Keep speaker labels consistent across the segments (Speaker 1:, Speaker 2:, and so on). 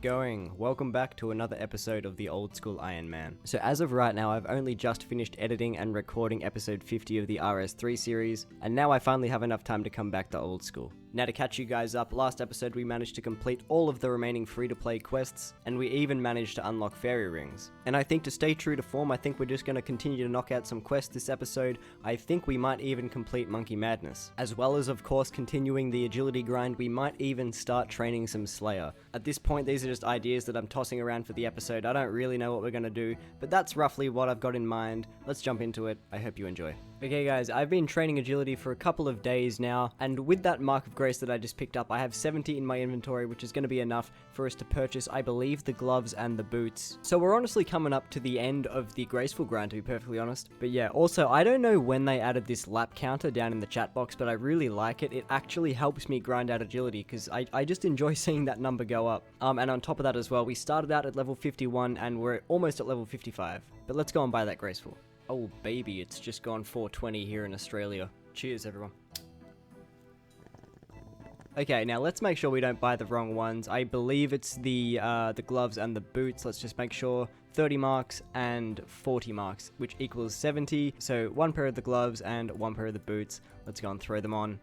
Speaker 1: going? Welcome back to another episode of the Old School Iron Man. So as of right now, I've only just finished editing and recording episode 50 of the RS3 series, and now I finally have enough time to come back to Old School. Now to catch you guys up, last episode we managed to complete all of the remaining free-to-play quests, and we even managed to unlock fairy rings. And I think to stay true to form, I think we're just going to continue to knock out some quests this episode. I think we might even complete Monkey Madness. As well as, of course, continuing the agility grind, we might even start training some Slayer. At this point, these are just ideas that I'm tossing around for the episode. I don't really know what we're going to do, but that's roughly what I've got in mind. Let's jump into it. I hope you enjoy. Okay guys, I've been training agility for a couple of days now, and with that mark of grace that I just picked up, I have 70 in my inventory, which is going to be enough for us to purchase, I believe, the gloves and the boots. So we're honestly coming up to the end of the graceful grind, to be perfectly honest. But yeah, also, I don't know when they added this lap counter down in the chat box, but I really like it. It actually helps me grind out agility, because I just enjoy seeing that number go up. And on top of that as well, we started out at level 51, and we're almost at level 55. But let's go and buy that graceful. Oh baby, it's just gone 420 here in Australia. Cheers everyone. Okay, now let's make sure we don't buy the wrong ones. I believe it's the gloves and the boots. Let's just make sure. 30 marks and 40 marks, which equals 70. So one pair of the gloves and one pair of the boots. Let's go and throw them on.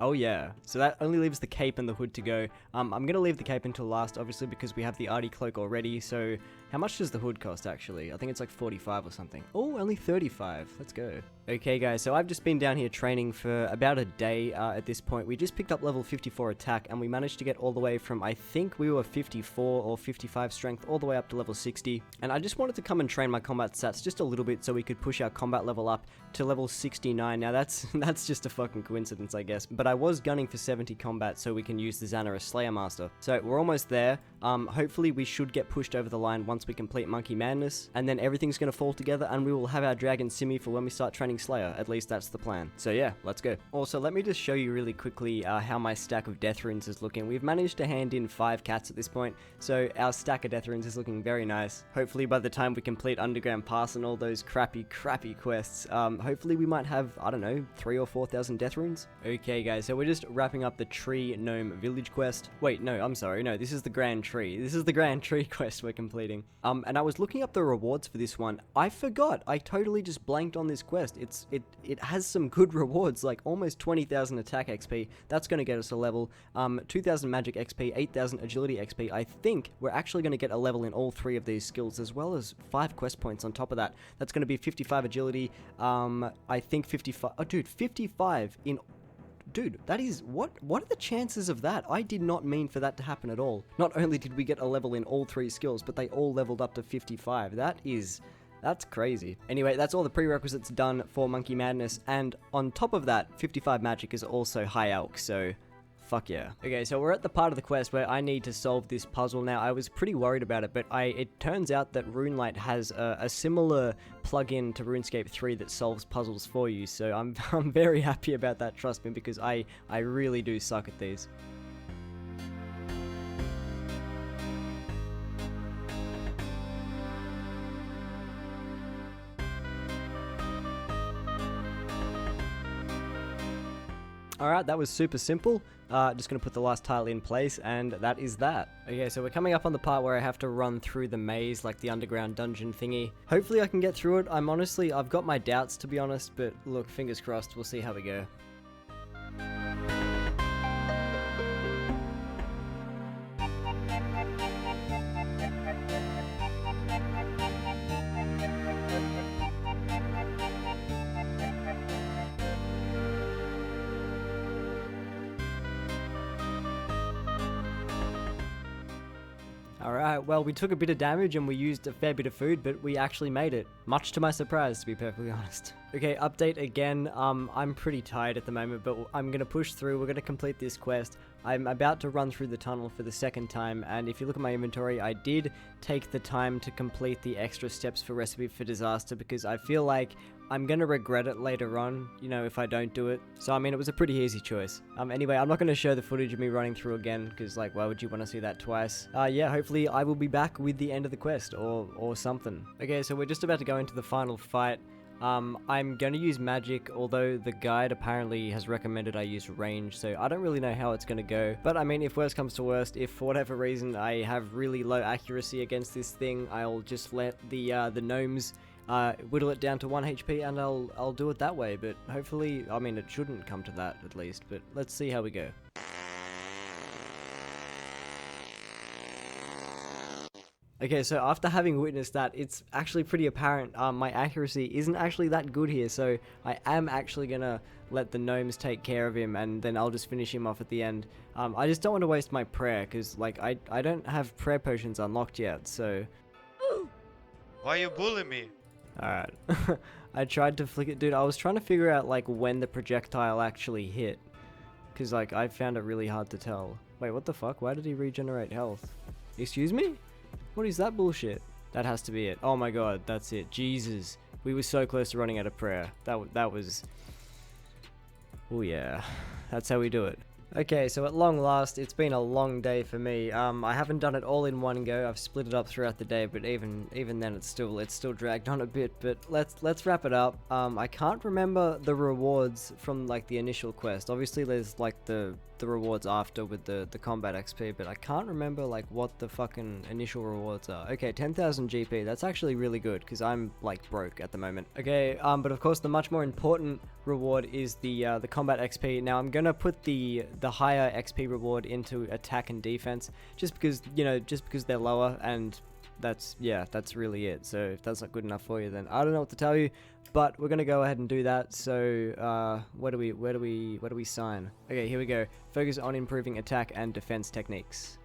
Speaker 1: Oh yeah, so that only leaves the cape and the hood to go. I'm going to leave the cape until last, obviously, because we have the arty cloak already. So how much does the hood cost, actually? I think it's like 45 or something. Oh, only 35. Let's go. Okay, guys, so I've just been down here training for about a day at this point. We just picked up level 54 attack, and we managed to get all the way from, I think we were 54 or 55 strength, all the way up to level 60. And I just wanted to come and train my combat stats just a little bit so we could push our combat level up to level 69. Now, that's just a fucking coincidence, I guess. But I was gunning for 70 combat so we can use the Xana as Slayer Master. So we're almost there. Hopefully we should get pushed over the line once we complete Monkey Madness, and then everything's going to fall together and we will have our Dragon Simi for when we start training Slayer. At least that's the plan. So yeah, let's go. Also, let me just show you really quickly how my stack of Death Runes is looking. We've managed to hand in 5 cats at this point, so our stack of Death Runes is looking very nice. Hopefully by the time we complete Underground Pass and all those crappy quests, hopefully we might have, I don't know, 3,000 or 4,000 Death Runes. Okay guys, so we're just wrapping up the Tree Gnome Village quest. Wait, no, I'm sorry, no, this is the Grand Tree. This is the Grand Tree quest we're completing. And I was looking up the rewards for this one. I forgot. I totally just blanked on this quest. It has some good rewards, like almost 20,000 attack XP. That's going to get us a level. 2,000 magic XP, 8,000 agility XP. I think we're actually going to get a level in all 3 of these skills, as well as 5 quest points on top of that. That's going to be 55 agility. I think 55. Oh, dude, 55 in. Dude, that is, what are the chances of that? I did not mean for that to happen at all. Not only did we get a level in all 3 skills, but they all leveled up to 55. That's crazy. Anyway, that's all the prerequisites done for Monkey Madness, and on top of that, 55 magic is also high elk, so fuck yeah. Okay, so we're at the part of the quest where I need to solve this puzzle. Now, I was pretty worried about it, but it turns out that RuneLite has a similar plugin to RuneScape 3 that solves puzzles for you, so I'm very happy about that, trust me, because I really do suck at these. Alright, that was super simple. Just going to put the last tile in place, and that is that. Okay, so we're coming up on the part where I have to run through the maze, like the underground dungeon thingy. Hopefully I can get through it. I've got my doubts, to be honest, but look, fingers crossed, we'll see how we go. Alright, well, we took a bit of damage and we used a fair bit of food, but we actually made it. Much to my surprise, to be perfectly honest. Okay, update again. I'm pretty tired at the moment, but I'm going to push through. We're going to complete this quest. I'm about to run through the tunnel for the 2nd time, and if you look at my inventory, I did take the time to complete the extra steps for Recipe for Disaster, because I feel like I'm going to regret it later on, you know, if I don't do it. So, I mean, it was a pretty easy choice. Anyway, I'm not going to show the footage of me running through again, because, like, why would you want to see that twice? Yeah, hopefully I will be back with the end of the quest, or something. Okay, so we're just about to go into the final fight. I'm going to use magic, although the guide apparently has recommended I use range, so I don't really know how it's going to go. But I mean, if worst comes to worst, if for whatever reason I have really low accuracy against this thing, I'll just let the gnomes whittle it down to 1 HP, and I'll do it that way. But hopefully, I mean, it shouldn't come to that at least, but let's see how we go. Okay, so after having witnessed that, it's actually pretty apparent my accuracy isn't actually that good here, so I am actually gonna let the gnomes take care of him, and then I'll just finish him off at the end. I just don't want to waste my prayer, because, like, I don't have prayer potions unlocked yet, so...
Speaker 2: Why you bully me?
Speaker 1: Alright. I tried to flick it, dude. I was trying to figure out, like, when the projectile actually hit, because, like, I found it really hard to tell. Wait, what the fuck? Why did he regenerate health? Excuse me? What is that bullshit? That has to be it. Oh my god, that's it. Jesus. We were so close to running out of prayer. That was... Oh yeah. That's how we do it. Okay, so at long last, it's been a long day for me. I haven't done it all in one go. I've split it up throughout the day, but even then, it's still dragged on a bit. But let's wrap it up. I can't remember the rewards from like the initial quest. Obviously, there's like the rewards after with the combat XP, but I can't remember like what the fucking initial rewards are. Okay, 10,000 GP. That's actually really good because I'm like broke at the moment. Okay, but of course the much more important reward is the combat XP. Now I'm gonna put the higher XP reward into attack and defense, just because they're lower, and that's really it. So if that's not good enough for you, then I don't know what to tell you. But we're gonna go ahead and do that. So where do we sign? Okay, here we go. Focus on improving attack and defense techniques.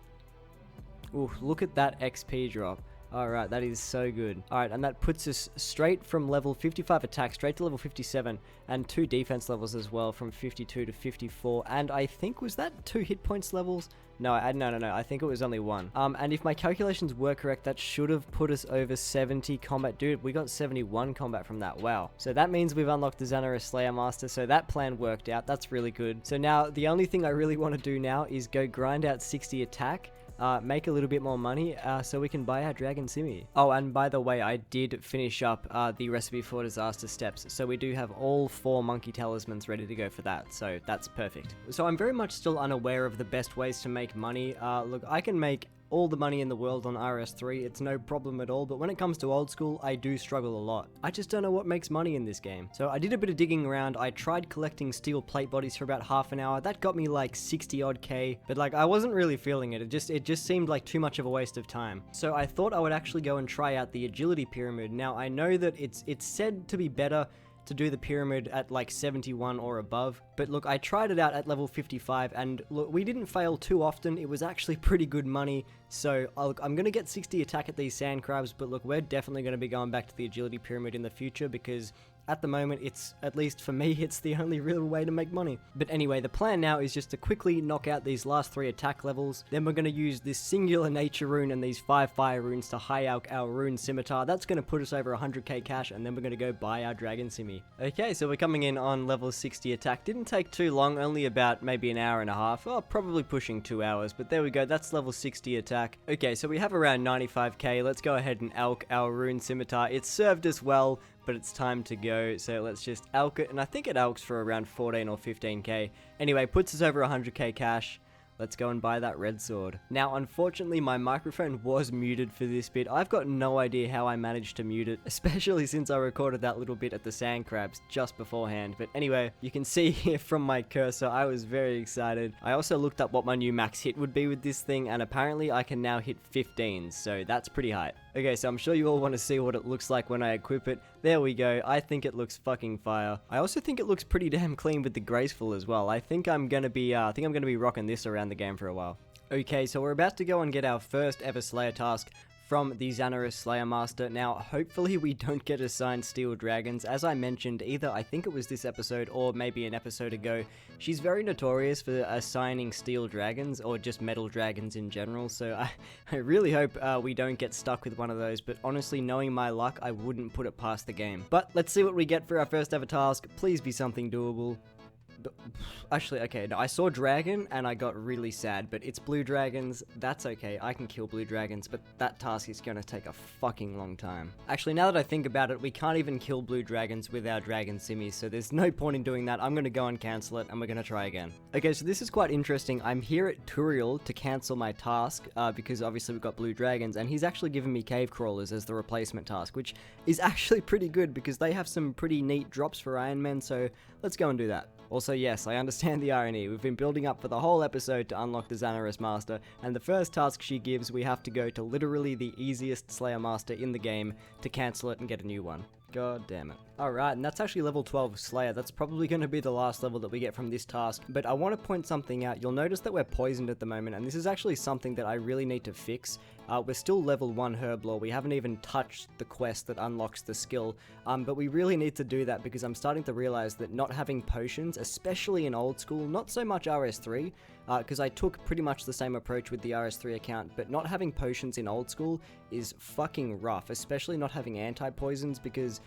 Speaker 1: Ooh, look at that XP drop. Alright, that is so good. Alright, and that puts us straight from level 55 attack straight to level 57, and 2 defense levels as well, from 52 to 54. And I think, was that 2 hit points levels? No, no, I think it was only 1. And if my calculations were correct, that should have put us over 70 combat. Dude, we got 71 combat from that. Wow. So that means we've unlocked the Xanaris Slayer Master, so that plan worked out. That's really good. So now, the only thing I really want to do now is go grind out 60 attack, make a little bit more money, so we can buy our Dragon Simi. Oh, and by the way, I did finish up the recipe for disaster steps, so we do have all 4 monkey talismans ready to go for that, so that's perfect. So I'm very much still unaware of the best ways to make money. Look, I can make all the money in the world on RS3, it's no problem at all, but when it comes to old school, I do struggle a lot. I just don't know what makes money in this game. So I did a bit of digging around. I tried collecting steel plate bodies for about half an hour. That got me like 60 odd K, but like I wasn't really feeling it. It just seemed like too much of a waste of time. So I thought I would actually go and try out the agility pyramid. Now I know that it's said to be better to do the pyramid at like 71 or above, but look, I tried it out at level 55, and look, we didn't fail too often. It was actually pretty good money. So look, I'm gonna get 60 attack at these sand crabs, but look, we're definitely gonna be going back to the agility pyramid in the future, because at the moment, it's, at least for me, it's the only real way to make money. But anyway, the plan now is just to quickly knock out these last 3 attack levels. Then we're going to use this singular nature rune and these 5 fire runes to high out our rune scimitar. That's going to put us over 100k cash, and then we're going to go buy our Dragon Simi. Okay, so we're coming in on level 60 attack. Didn't take too long, only about maybe an hour and a half. Oh, probably pushing 2 hours, but there we go. That's level 60 attack. Okay, so we have around 95k. Let's go ahead and alch our rune scimitar. It served us well, but it's time to go, so let's just alch it, and I think it alchs for around 14 or 15k. Anyway, puts us over 100k cash. Let's go and buy that red sword. Now, unfortunately, my microphone was muted for this bit. I've got no idea how I managed to mute it, especially since I recorded that little bit at the sand crabs just beforehand. But anyway, you can see here from my cursor, I was very excited. I also looked up what my new max hit would be with this thing, and apparently I can now hit 15s, so that's pretty high. Okay, so I'm sure you all want to see what it looks like when I equip it. There we go. I think it looks fucking fire. I also think it looks pretty damn clean with the graceful as well. I think I'm gonna be rocking this around the game for a while. Okay, so we're about to go and get our first ever Slayer task from the Xanaris Slayer Master. Now, hopefully we don't get assigned Steel Dragons. As I mentioned, either I think it was this episode or maybe an episode ago, she's very notorious for assigning Steel Dragons or just Metal Dragons in general, so I really hope we don't get stuck with one of those, but honestly, knowing my luck, I wouldn't put it past the game. But let's see what we get for our first ever task. Please be something doable. Actually, okay, no, I saw dragon and I got really sad, but it's blue dragons. That's okay, I can kill blue dragons, but that task is gonna take a fucking long time. Actually, now that I think about it, we can't even kill blue dragons with our dragon simmies, so there's no point in doing that. I'm gonna go and cancel it, and we're gonna try again. Okay, so this is quite interesting. I'm here at Turiel to cancel my task, because obviously we've got blue dragons, and he's actually given me cave crawlers as the replacement task, which is actually pretty good because they have some pretty neat drops for Iron Men, so let's go and do that. Also, yes, I understand the irony. We've been building up for the whole episode to unlock the Xanaris Master, and the first task she gives, we have to go to literally the easiest Slayer Master in the game to cancel it and get a new one. God damn it. Alright, and that's actually level 12 of Slayer. That's probably going to be the last level that we get from this task, but I want to point something out. You'll notice that we're poisoned at the moment, and this is actually something that I really need to fix. We're still level 1 Herblore. We haven't even touched the quest that unlocks the skill, but we really need to do that because I'm starting to realize that not having potions, especially in old school, not so much RS3, because I took pretty much the same approach with the RS3 account, but not having potions in old school is fucking rough, especially not having anti-poisons, because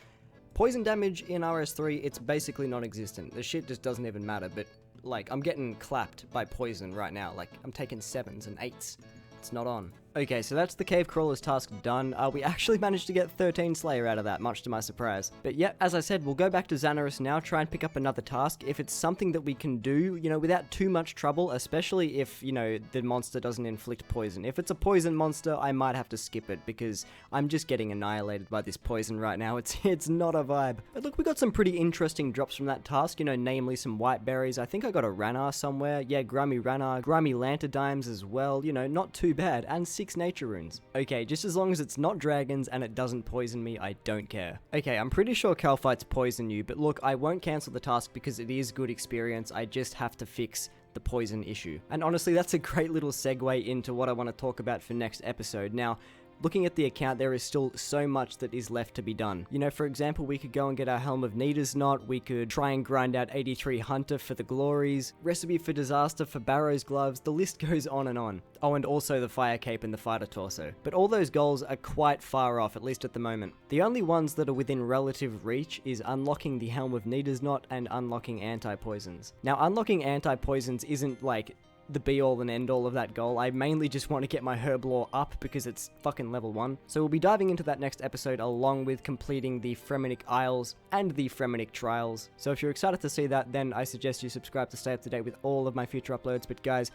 Speaker 1: poison damage in RS3, it's basically non-existent. The shit just doesn't even matter, but, like, I'm getting clapped by poison right now. Like, I'm taking 7s and 8s. It's not on. Okay, so that's the Cave Crawler's task done. We actually managed to get 13 Slayer out of that, much to my surprise. But yeah, as I said, we'll go back to Xanaris now, try and pick up another task. If it's something that we can do, you know, without too much trouble, especially if, you know, the monster doesn't inflict poison. If it's a poison monster, I might have to skip it, because I'm just getting annihilated by this poison right now. It's not a vibe. But look, we got some pretty interesting drops from that task, you know, namely some white berries. I think I got a Ranar somewhere. Yeah, Grimy Ranar, Grimy Lanterdimes as well, you know, not too bad. And 6 nature runes. Okay, just as long as it's not dragons and it doesn't poison me, I don't care. Okay, I'm pretty sure Calphites poison you, but look, I won't cancel the task because it is good experience. I just have to fix the poison issue. And honestly, that's a great little segue into what I want to talk about for next episode. Now, looking at the account, there is still so much that is left to be done. You know, for example, we could go and get our Helm of Neda's Knot, we could try and grind out 83 Hunter for the glories, Recipe for Disaster for Barrow's Gloves, the list goes on and on. Oh, and also the Fire Cape and the Fighter Torso. But all those goals are quite far off, at least at the moment. The only ones that are within relative reach is unlocking the Helm of Neda's Knot and unlocking anti-poisons. Now, unlocking anti-poisons isn't like the be-all and end-all of that goal. I mainly just want to get my Herblore up because it's fucking level 1. So we'll be diving into that next episode along with completing the Fremennik Isles and the Fremennik Trials. So if you're excited to see that, then I suggest you subscribe to stay up to date with all of my future uploads. But guys,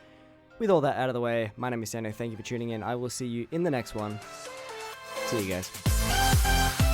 Speaker 1: with all that out of the way, my name is Sano. Thank you for tuning in. I will see you in the next one. See you guys.